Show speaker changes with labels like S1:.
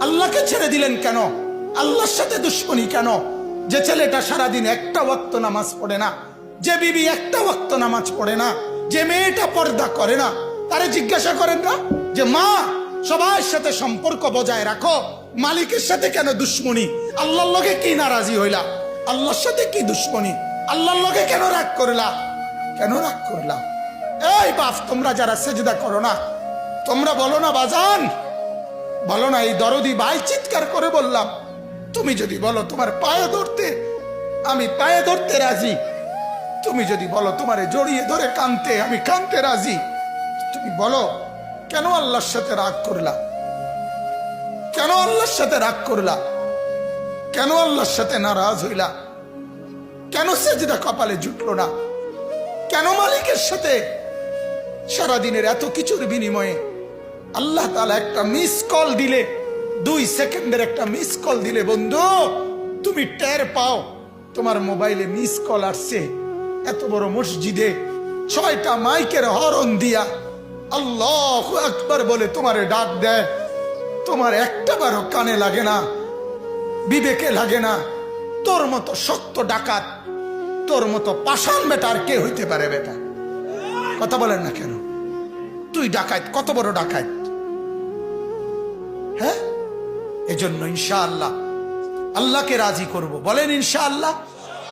S1: আল্লাহকে ছেড়ে দিলেন কেন? আল্লাহর সাথে দুশ্মনী কেন? যে ছেলেটা সারাদিন একটা ওয়াক্ত নামাজ পড়ে না, যে বিবি একটা ওয়াক্ত নামাজ পড়ে না, যে মেয়েটা পর্দা করে না, তারে জিজ্ঞাসা করেন না যে মা সবার সাথে সম্পর্ক বজায় রাখো, মালিকের সাথে কেন দুশ্মনী? আল্লাহর লগে কি নারাজি হইলা? আল্লাহর সাথে কি দুশ্মনী? আল্লাহর লগে কেন রাগ করলা? কেন রাগ করলা? এই বাপ, তোমরা যারা সেজদা করো না, তোমরা বলো না বাজান, বলো না এই দরদি ভাই চিৎকার করে বললাম, তুমি যদি বলো তোমার পায়ে ধরতে, আমি পায়ে ধরতে রাজি। তুমি যদি বলো তোমারে জড়িয়ে ধরে কানতে, আমি কানতে রাজি। তুমি বলো কেন আল্লাহর সাথে রাগ করলা? কেন আল্লাহর সাথে রাগ করলা? কেন আল্লাহর সাথে নারাজ হইলা? কেন সেজদা কপালে জুটলো না? কেন মালিকের সাথে সারাদিনের এত কিছুর বিনিময়ে আল্লাহ তাআলা একটা মিস কল দিলে, 2 সেকেন্ডের একটা মিস কল দিলে বন্ধু তুমি টের পাও তোমার মোবাইলে মিস কল আসছে। এত বড় মসজিদে 6টা মাইকের হরন দিয়া আল্লাহু আকবার বলে তোমারে ডাক দেয়, তোমার একটা বারও কানে লাগে না, বিবেকে লাগে না। তোর মতো শক্ত ডাকাত, তোর মতো পাষাণ বেটা আর কে হইতে পারে? বেটা কথা বলেন না কেন? তুই ডাকাত, কত বড় ডাকাত! হ্যাঁ, এজন্য ইনশাআল্লাহ আল্লাহকে রাজি করব। বলেন ইনশাআল্লাহ।